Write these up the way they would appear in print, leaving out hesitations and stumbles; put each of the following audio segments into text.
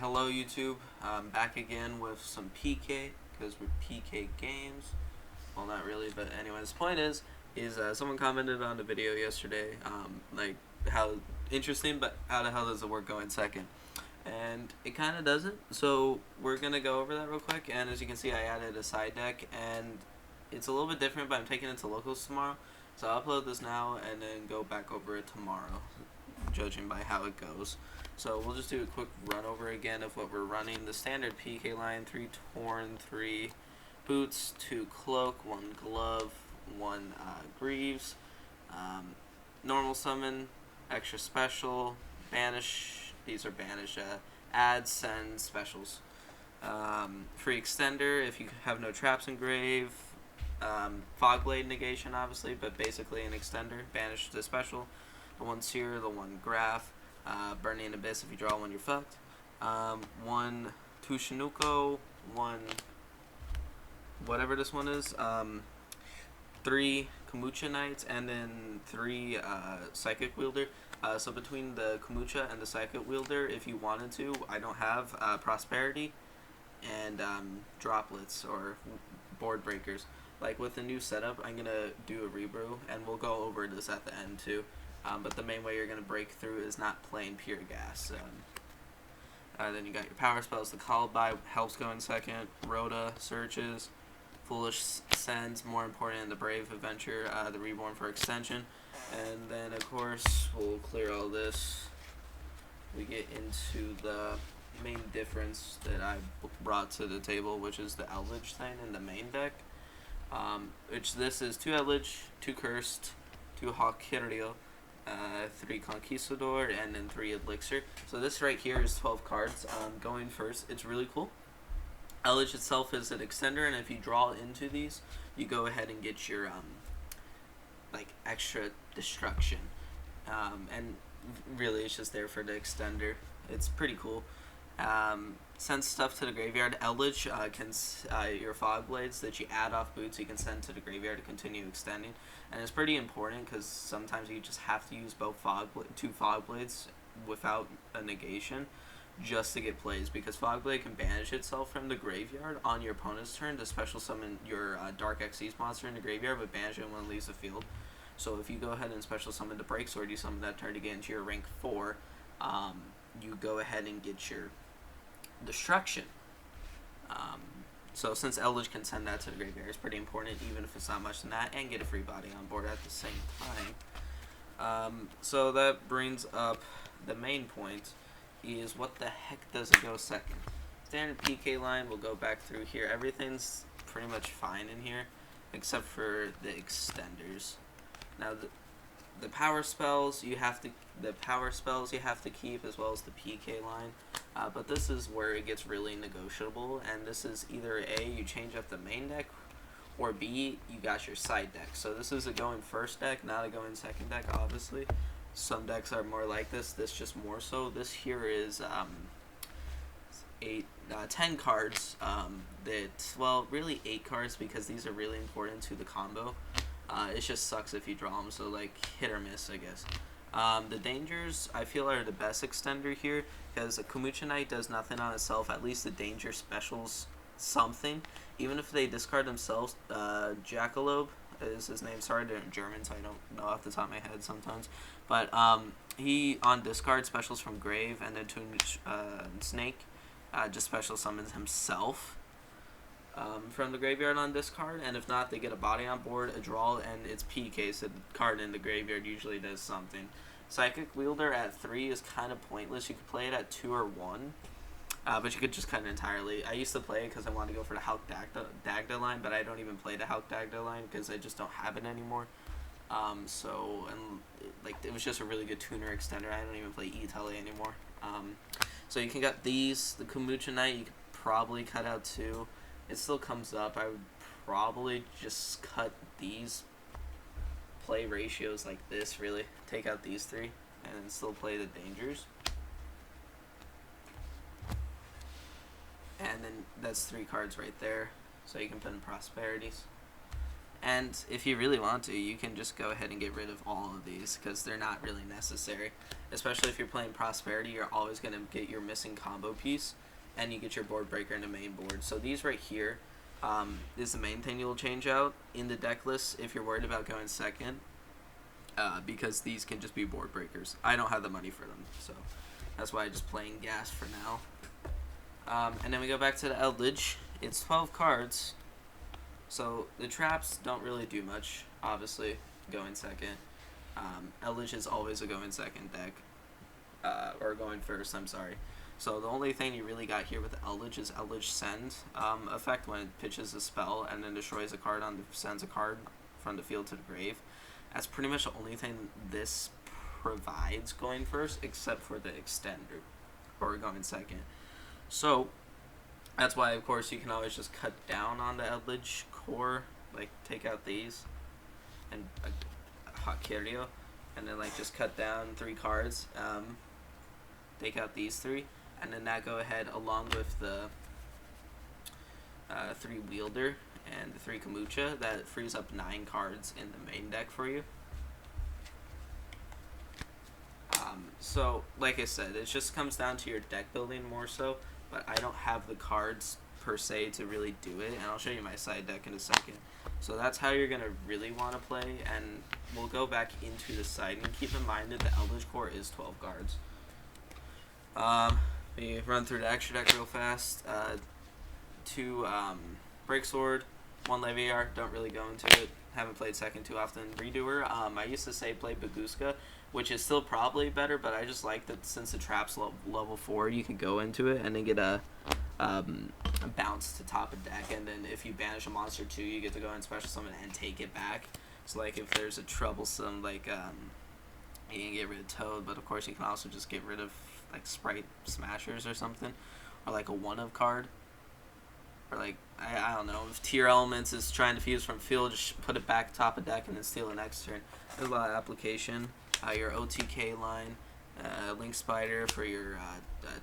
Hello YouTube, I'm back again with some PK, because we're PK games. Well, not really, but anyways, the point is someone commented on the video yesterday, like, how interesting, but how the hell does the work go in second? And it kind of doesn't, so we're going to go over that real quick, and as you can see, I added a side deck, and it's a little bit different, but I'm taking it to locals tomorrow, so I'll upload this now, and then go back over it tomorrow, judging by how it goes. So we'll just do a quick run over again of what we're running. The standard PK line: 3 Torn, 3 Boots, 2 Cloak, 1 Glove, 1 Greaves, normal summon, extra special, banish, these are banish, add, send, specials. Free extender if you have no traps in grave. Fog Blade negation obviously, but basically an extender. Banish the special. The 1 Seer, the 1 Graph. Burning Abyss if you draw one, you're fucked. 1 Tushinuko, 1 whatever this one is, 3 Kamucha Knights, and then 3 Psychic Wielder. So between the Kamucha and the Psychic Wielder, if you wanted to, I don't have Prosperity and Droplets or Board Breakers. Like with the new setup, I'm going to do a rebrew, and we'll go over this at the end too. But the main way you're going to break through is not playing pure gas. Then you got your power spells. The Call By helps go in second. Rhoda searches. Foolish sends, more important in the Brave Adventure. The Reborn for extension. And then, of course, we'll clear all this. We get into the main difference that I brought to the table, which is the Eldlich thing in the main deck. Which this is 2 Eldlich, 2 Cursed, 2 Hawkiryo, 3 Conquistador, and then 3 Elixir. So this right here is 12 cards. Going first, it's really cool. Eldlich itself is an extender, and if you draw into these, you go ahead and get your like extra destruction. And really, it's just there for the extender. It's pretty cool. Send stuff to the graveyard. Eldlich can your Fog Blades that you add off boots, you can send to the graveyard to continue extending, and it's pretty important because sometimes you just have to use both 2 Fog Blades without a negation just to get plays, because Fog Blade can banish itself from the graveyard on your opponent's turn to special summon your Dark Xyz monster in the graveyard, but banish it when it leaves the field. So if you go ahead and special summon the Break Sword, you summon that turn to get into your rank 4, you go ahead and get your destruction. So since Eldlich can send that to the graveyard, it's pretty important, even if it's not much than that, and get a free body on board at the same time. So that brings up the main point, is what the heck does it go second? Standard PK line, we'll go back through here. Everything's pretty much fine in here, except for the extenders. Now the power spells you have to keep, as well as the PK line. But this is where it gets really negotiable, and this is either A, you change up the main deck, or B, you got your side deck. So this is a going first deck, not a going second deck, obviously. Some decks are more like this just more so. This here is 10 cards, well, really 8 cards, because these are really important to the combo. It just sucks if you draw them, so like hit or miss, I guess. The dangers, I feel, are the best extender here, because a Kamucha Knight does nothing on itself. At least the danger specials something. Even if they discard themselves, Jackalope is his name. Sorry, they're in German, so I don't know off the top of my head sometimes. But he, on discard, specials from Grave, and then Toon Snake just special summons himself from the graveyard on discard, and if not, they get a body on board, a draw, and it's PK, so the card in the graveyard usually does something. Psychic Wielder at 3 is kind of pointless. You could play it at 2 or 1, but you could just cut it entirely. I used to play it because I wanted to go for the Hulk Dagda line, but I don't even play the Hulk Dagda line because I just don't have it anymore. It was just a really good tuner extender. I don't even play E-Telly anymore. So you can get these. The Kamucha Knight, you could probably cut out 2. It still comes up. I would probably just cut these play ratios like this, really. Take out these 3 and then still play the dangers. And then that's 3 cards right there. So you can put in prosperities. And if you really want to, you can just go ahead and get rid of all of these because they're not really necessary. Especially if you're playing Prosperity, you're always going to get your missing combo piece, and you get your board breaker into main board. So these right here is the main thing you'll change out in the deck list if you're worried about going second, because these can just be board breakers. I don't have the money for them, so that's why I'm just playing gas for now. And then we go back to the Eldlich. It's 12 cards. So the traps don't really do much, obviously, going second. Eldlich is always a going second deck, or going first, I'm sorry. So the only thing you really got here with the Eldlich is Eldlich Send effect when it pitches a spell and then destroys a card sends a card from the field to the grave. That's pretty much the only thing this provides going first, except for the extender, or going second. So that's why, of course, you can always just cut down on the Eldlich core, like take out these and Hot Curio, and then like just cut down 3 cards, take out these 3, and then that go ahead along with the 3 Wielder and the 3 Kombucha. That frees up 9 cards in the main deck for you. So like I said, it just comes down to your deck building more so, but I don't have the cards per se to really do it, and I'll show you my side deck in a second. So that's how you're going to really want to play, and we'll go back into the side, and keep in mind that the Eldlich core is 12 cards. We run through the extra deck real fast. 2 Break Sword, 1 Leviar, don't really go into it, haven't played second too often. Redoer, I used to say play Baguska, which is still probably better, but I just like that since the trap's level 4, you can go into it and then get a bounce to top a deck, and then if you banish a monster too, you get to go and special summon and take it back. So like if there's a troublesome, like you can get rid of Toad, but of course you can also just get rid of like Sprite Smashers or something, or like a 1-of card, or like I don't know, if Tier Elements is trying to fuse from field, just put it back top of deck and then steal it next turn. There's a lot of application. Your OTK line, Link Spider for your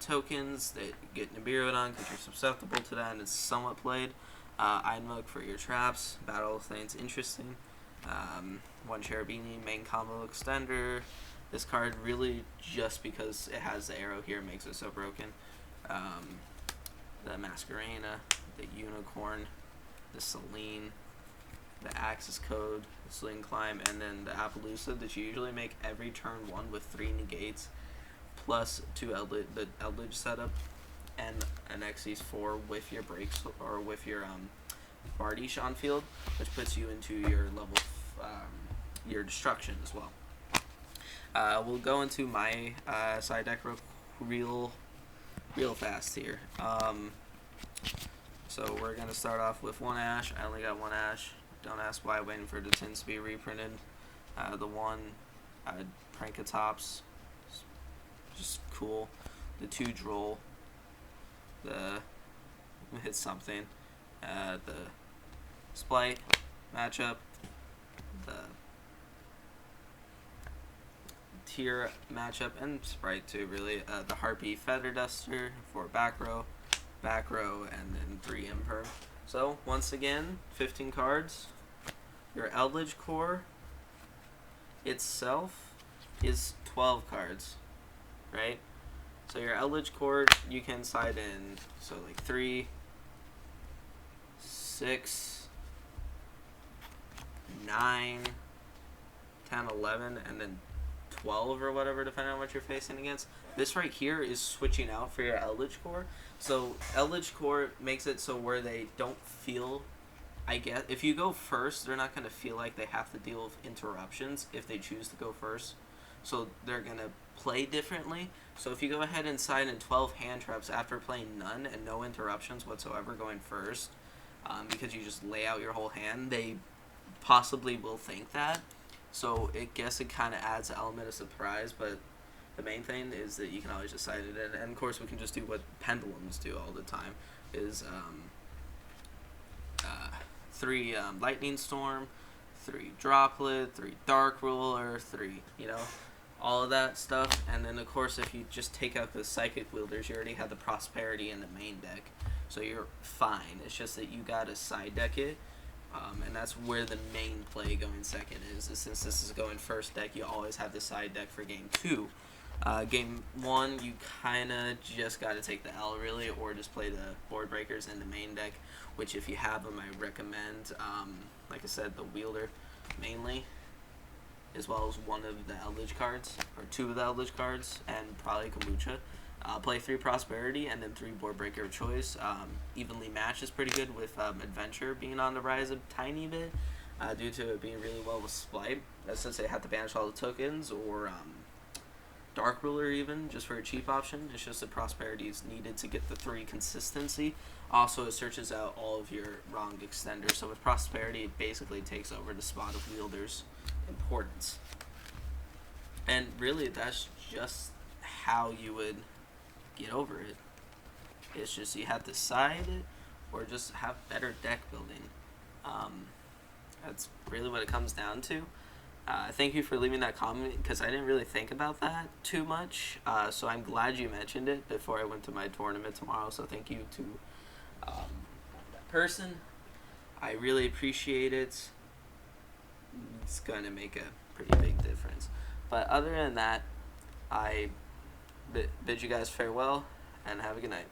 tokens that get Nibiru on because you're susceptible to that and it's somewhat played. Einmug for your traps. Battle of Thane's interesting. 1 Cherubini, main combo extender. This card really, just because it has the arrow here, makes it so broken. The Masquerena, the Unicorn, the Selene, the Axis Code, the Sling Climb, and then the Appaloosa that you usually make every turn 1 with 3 negates, plus 2 the Eldlich setup, and an Xyz 4 with your breaks, or with your Bardiche on field, which puts you into your level, your destruction as well. We'll go into my side deck real fast here. So we're gonna start off with 1 Ash. I only got 1 Ash. Don't ask why, waiting for the tins to be reprinted. The 1 Prankatops, just cool. The 2 Droll. The hit something. The Splight matchup. The Tier matchup, and Sprite too, really. The Harpy Feather Duster for back row, and then 3 Imperm. So, once again, 15 cards. Your Eldlich core itself is 12 cards, right? So your Eldlich core, you can side in, so like 3, 6, 9, 10, 11, and then 12 or whatever, depending on what you're facing against. This right here is switching out for your Eldlich core. So Eldlich core makes it so where they don't feel, I guess, if you go first, they're not going to feel like they have to deal with interruptions if they choose to go first. So they're going to play differently. So if you go ahead and side in 12 hand traps after playing none and no interruptions whatsoever going first, because you just lay out your whole hand, they possibly will think that. So I guess it kind of adds an element of surprise, but the main thing is that you can always just side it in. And of course we can just do what pendulums do all the time, is 3 Lightning Storm, 3 Droplet, 3 Dark Ruler, 3, all of that stuff. And then of course if you just take out the Psychic Wielders, you already have the Prosperity in the main deck, so you're fine. It's just that you gotta side deck it And that's where the main play going second is. Since this is going first deck, you always have the side deck for game 2. Game 1, you kind of just got to take the L, really, or just play the board breakers in the main deck, which if you have them, I recommend, like I said, the Wielder mainly, as well as one of the Eldlich cards, or 2 of the Eldlich cards, and probably Kombucha. Play 3 Prosperity and then 3 Board Breaker of choice. Evenly matched is pretty good, with Adventure being on the rise a tiny bit due to it being really well with Splight. Since they have to banish all the tokens, or Dark Ruler even, just for a cheap option. It's just that Prosperity is needed to get the 3 consistency. Also, it searches out all of your wrong extenders. So with Prosperity, it basically takes over the spot of Wielder's importance. And really, that's just how you would get over it. It's just you have to side it or just have better deck building. That's really what it comes down to. Thank you for leaving that comment, because I didn't really think about that too much. So I'm glad you mentioned it before I went to my tournament tomorrow. So thank you to that person. I really appreciate it. It's going to make a pretty big difference. But other than that, I bid you guys farewell and have a good night.